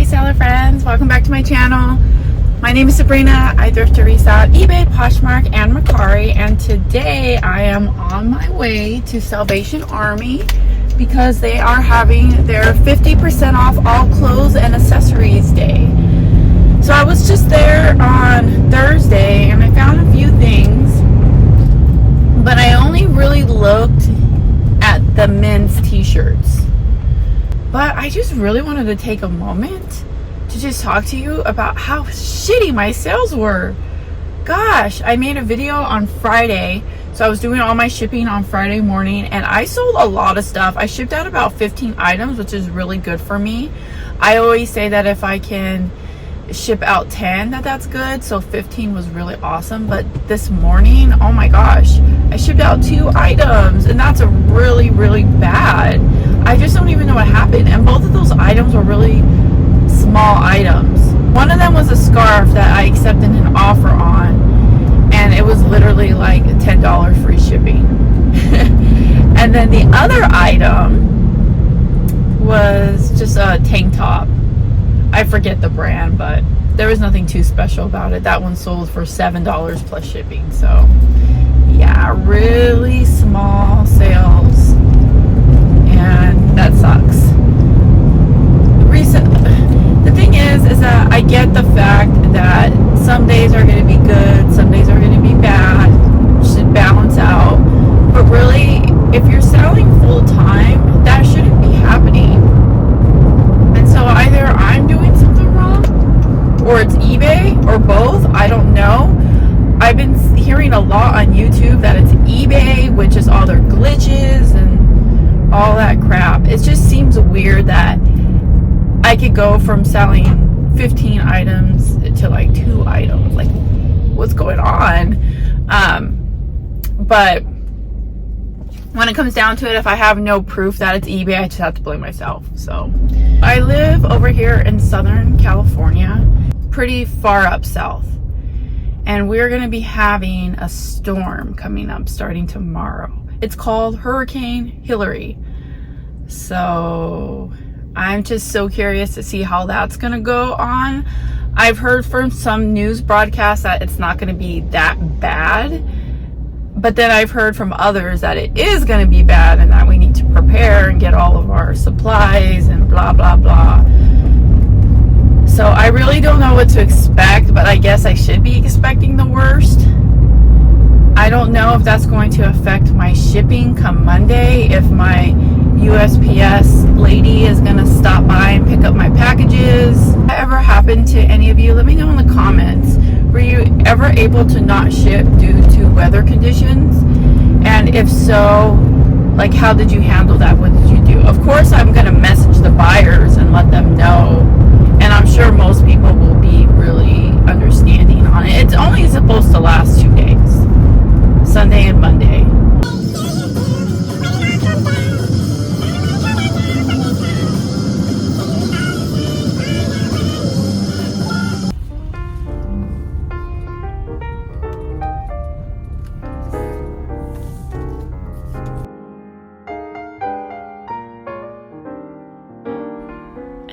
reseller friends, welcome back to my channel. My name is Sabrina. I thrift to resell eBay, Poshmark, and Mercari, and today I am on my way to Salvation Army because they are having their 50% off all clothes and accessories day. So I was just there on Thursday and I found a few things, but I only really looked at the men's t-shirts. But I just really wanted to take a moment to just talk to you about how shitty my sales were. Gosh, I made a video on Friday, so I was doing all my shipping on Friday morning, and I sold a lot of stuff. I shipped out about 15 items, which is really good for me. I always say that if I can ship out 10, that's good, so 15 was really awesome. But this morning, oh my gosh, I shipped out 2 items, and that's a really bad. I just don't even know what happened, and both of those items were really small items. One of them was a scarf that I accepted an offer on, and it was literally like $10 free shipping. And then the other item was just a tank top. I forget the brand, but there was nothing too special about it. That one sold for $7 plus shipping. So yeah, really small sales, and that sucks. The thing is that I get the fact that some days are going to be good, some days are going to be bad. Should balance out. But really, if you're selling full time, that shouldn't be happening. And so either I'm doing something wrong, or it's eBay, or both. I don't know. I've been hearing a lot on YouTube that it's eBay, which is all their glitches and all that crap. It just seems weird that I could go from selling 15 items to like 2 items. Like, what's going on? But when it comes down to it, if I have no proof that it's eBay, I just have to blame myself. So I live over here in Southern California, pretty far up south, and we're going to be having a storm coming up starting tomorrow. It's called Hurricane Hillary. So I'm just so curious to see how that's going to go on. I've heard from some news broadcasts that it's not going to be that bad, but then I've heard from others that it is going to be bad and that we need to prepare and get all of our supplies and blah blah blah. So I really don't know what to expect, but I guess I should be expecting the worst. I don't know if that's going to affect my shipping come Monday, if my USPS lady is going to stop by and pick up my packages. If that ever happened to any of you, let me know in the comments. Were you ever able to not ship due to weather conditions? And if so, like, how did you handle that? What did you do? Of course, I'm going to message the buyers and let them know. And I'm sure most people will be really understanding on it. It's only supposed to last 2 days, Sunday and Monday.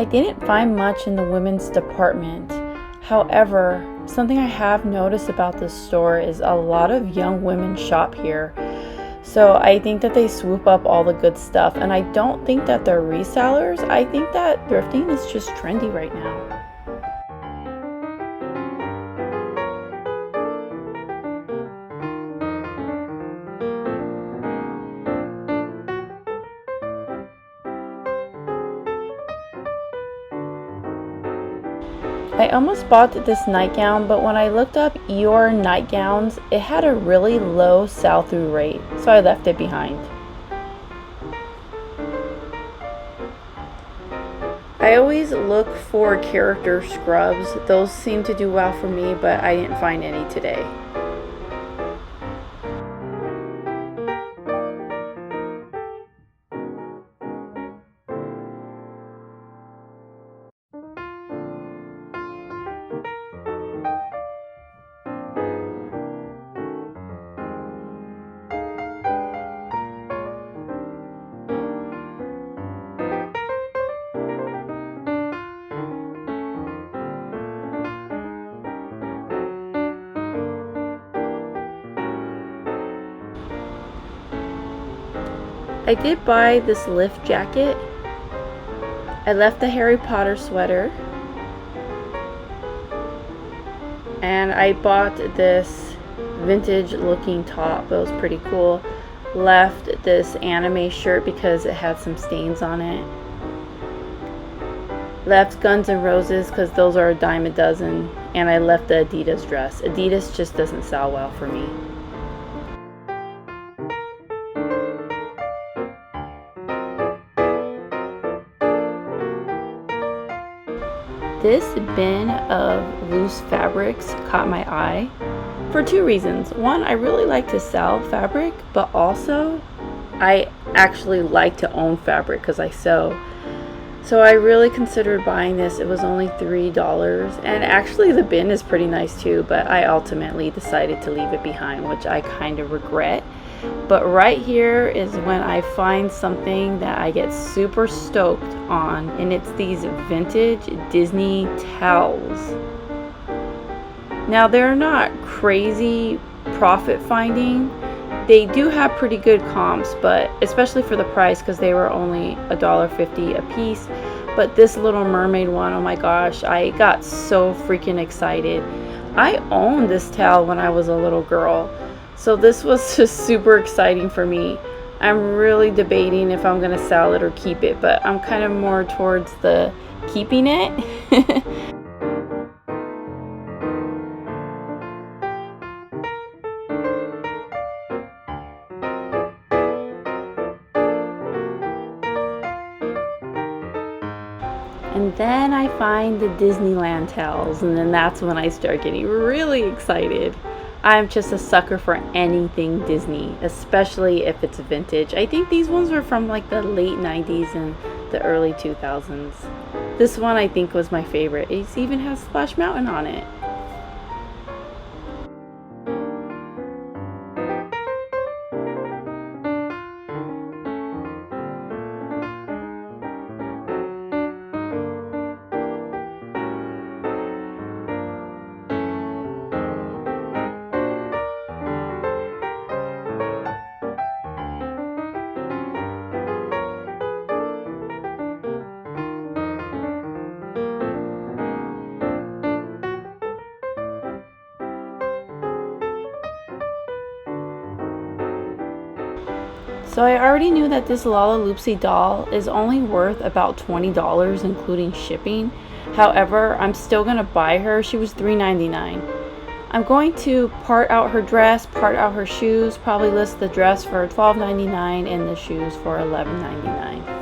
I didn't find much in the women's department. However, something I have noticed about this store is a lot of young women shop here. So I think that they swoop up all the good stuff, and I don't think that they're resellers. I think that thrifting is just trendy right now. I almost bought this nightgown, but when I looked up Eeyore nightgowns, it had a really low sell-through rate, so I left it behind. I always look for character scrubs. Those seem to do well for me, but I didn't find any today. I did buy this lift jacket. I left the Harry Potter sweater. And I bought this vintage looking top. It was pretty cool. Left this anime shirt because it had some stains on it. Left Guns N' Roses because those are a dime a dozen. And I left the Adidas dress. Adidas just doesn't sell well for me. This bin of loose fabrics caught my eye for two reasons. One, I really like to sell fabric, but also I actually like to own fabric because I sew. So I really considered buying this. It was only $3, and actually the bin is pretty nice too, but I ultimately decided to leave it behind, which I kind of regret. But right here is when I find something that I get super stoked on, and it's these vintage Disney towels. Now they're not crazy profit finding. They do have pretty good comps, but especially for the price, because they were only $1.50 a piece. But this Little Mermaid one, oh my gosh, I got so freaking excited. I owned this towel when I was a little girl. So this was just super exciting for me. I'm really debating if I'm gonna sell it or keep it, but I'm kind of more towards the keeping it. And then I find the Disneyland towels, and then that's when I start getting really excited. I'm just a sucker for anything Disney, especially if it's vintage. I think these ones were from like the late 90s and the early 2000s. This one I think was my favorite. It even has Splash Mountain on it. So I already knew that this Lala Loopsy doll is only worth about $20 including shipping. However, I'm still gonna buy her. She was $3.99. I'm going to part out her dress, part out her shoes, probably list the dress for $12.99 and the shoes for $11.99.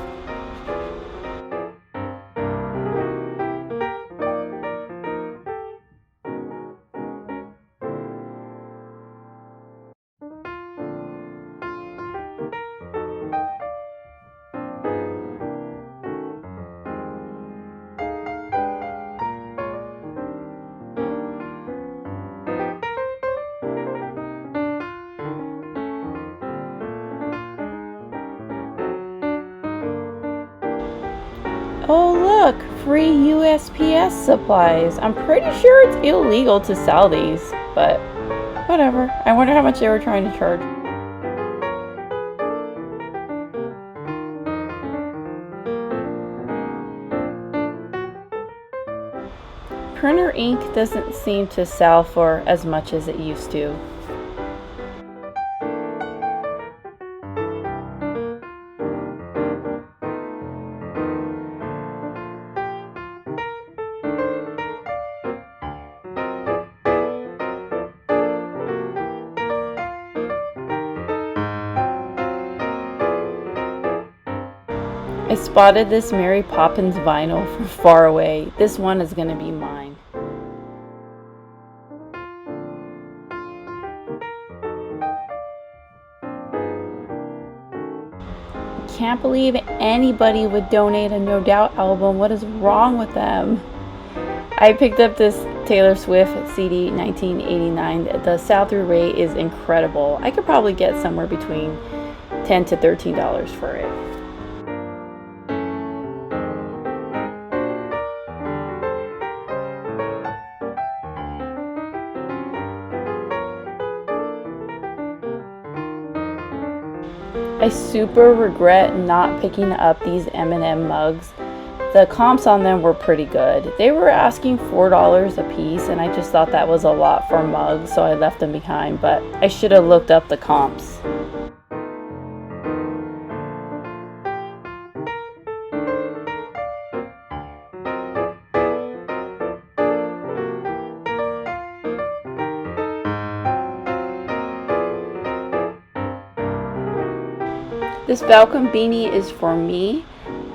Oh look, free USPS supplies. I'm pretty sure it's illegal to sell these, but whatever. I wonder how much they were trying to charge. Printer ink doesn't seem to sell for as much as it used to. I spotted this Mary Poppins vinyl from far away. This one is going to be mine. Can't believe anybody would donate a No Doubt album. What is wrong with them? I picked up this Taylor Swift CD 1989. The sell-through rate is incredible. I could probably get somewhere between $10 to $13 for it. I I super regret not picking up these M&M mugs. The comps on them were pretty good. They were asking $4 a piece, and I just thought that was a lot for mugs, so I left them behind, but I should have looked up the comps. This Falcon beanie is for me,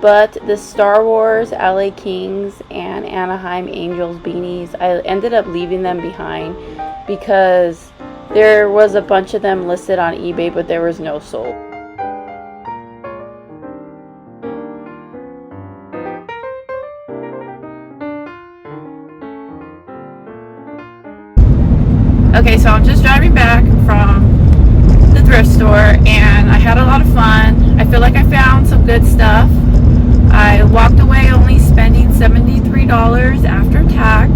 but the Star Wars, LA Kings, and Anaheim Angels beanies, I ended up leaving them behind because there was a bunch of them listed on eBay, but there was no sold. Okay, so I'm just driving back from the thrift store and I had a lot of fun. I feel like I found some good stuff. I walked away only spending $73 after tax,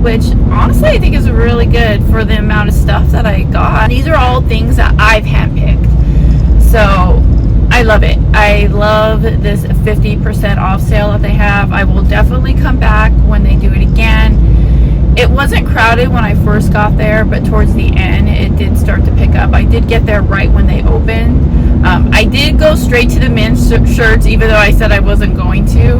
which honestly I think is really good for the amount of stuff that I got. These are all things that I've handpicked, so I love it. I love this 50% off sale that they have. I will definitely come back when they do it again. It wasn't crowded when I first got there, but towards the end it did start to pick up. I did get there right when they opened. I did go straight to the men's shirts, even though I said I wasn't going to.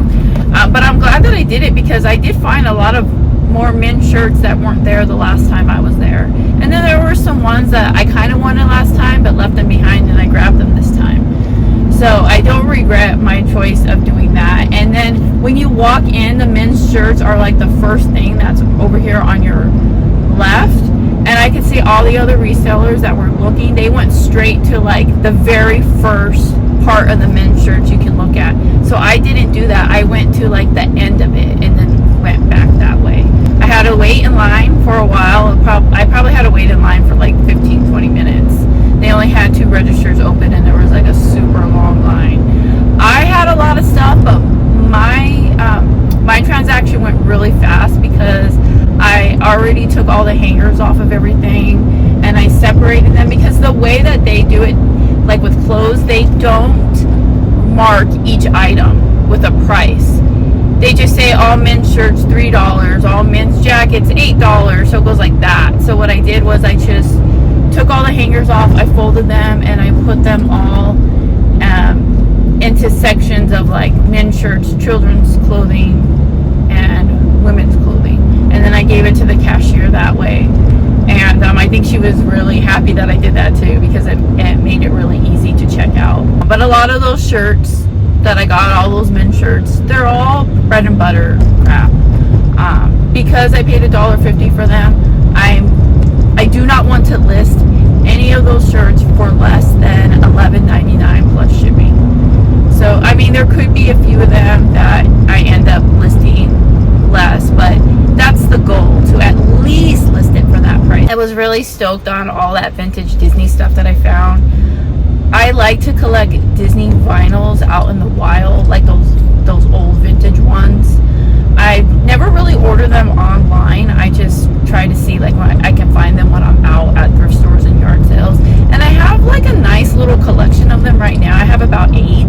But I'm glad that I did it because I did find a lot of more men's shirts that weren't there the last time I was there. And then there were some ones that I kind of wanted last time but left them behind, and I grabbed them this time. So I don't regret my choice of doing that. And then when you walk in, the men's shirts are like the first thing that's over here on your left. And I could see all the other resellers that were looking, they went straight to like the very first part of the men's shirts you can look at. So I didn't do that. I went to like the end of it and then went back that way. I had to wait in line for a while. I probably had to wait in line for like 15-20 minutes. They only had 2 registers open and there was like a super long line. I had a lot of stuff, but my transaction went really fast because I already took all the hangers off of everything and I separated them, because the way that they do it, like with clothes, they don't mark each item with a price. They just say all men's shirts $3, all men's jackets $8, so it goes like that. So what I did was I just took all the hangers off, I folded them, and I put them all into sections of like men's shirts, children's clothing, and women's clothing. And then I gave it to the cashier that way. And I think she was really happy that I did that too, because it made it really easy to check out. But a lot of those shirts that I got, all those men's shirts, they're all bread and butter crap. Because I paid $1.50 for them, I do not want to list any of those shirts for less than $11.99 plus shipping. So I mean, there could be a few of them that I end up listing less, but that's the goal, to at least list it for that price. I was really stoked on all that vintage Disney stuff that I found. I like to collect Disney vinyls out in the wild, like those old vintage ones. I never really order them online. I just try to see like when I can find them when I'm out at thrift stores and yard sales. And I have like a nice little collection of them right now. I have about 8,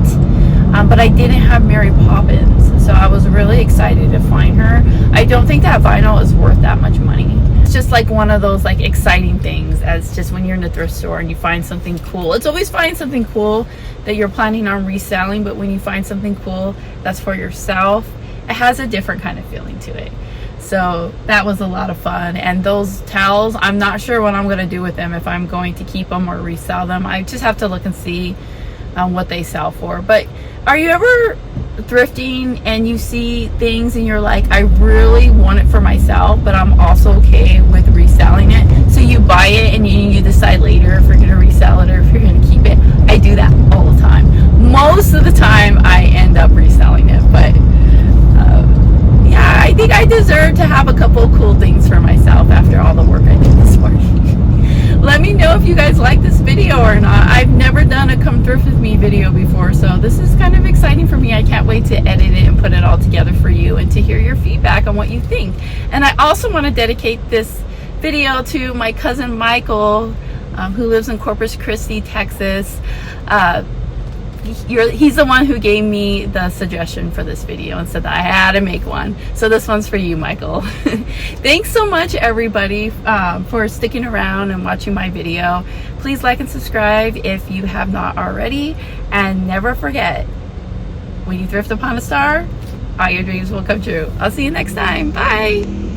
but I didn't have Mary Poppins, so I was really excited to find her. I don't think that vinyl is worth that much money. It's just like one of those like exciting things, as just when you're in the thrift store and you find something cool. It's always finding something cool that you're planning on reselling, but when you find something cool that's for yourself, it has a different kind of feeling to it. So that was a lot of fun. And those towels, I'm not sure what I'm going to do with them, if I'm going to keep them or resell them. I just have to look and see what they sell for. But are you ever thrifting and you see things and you're like, I really want it for myself, but I'm also okay with reselling it? So you buy it and you decide later if you're going to resell it or if you're going to keep it. I do that all the time. Most of the time I end up reselling it, but yeah, I think I deserve to have a couple of cool things for myself after all the work I did this morning. Let me know if you guys like this video or not. I've never done a come thrift with me video before, so this is kind of exciting for me. I can't wait to edit it and put it all together for you and to hear your feedback on what you think. And I also want to dedicate this video to my cousin Michael, who lives in Corpus Christi, Texas. he's the one who gave me the suggestion for this video and said that I had to make one. So this one's for you, Michael. Thanks so much, everybody, for sticking around and watching my video. Please like and subscribe if you have not already, and never forget, when you thrift upon a star, all your dreams will come true. I'll see you next time. Bye.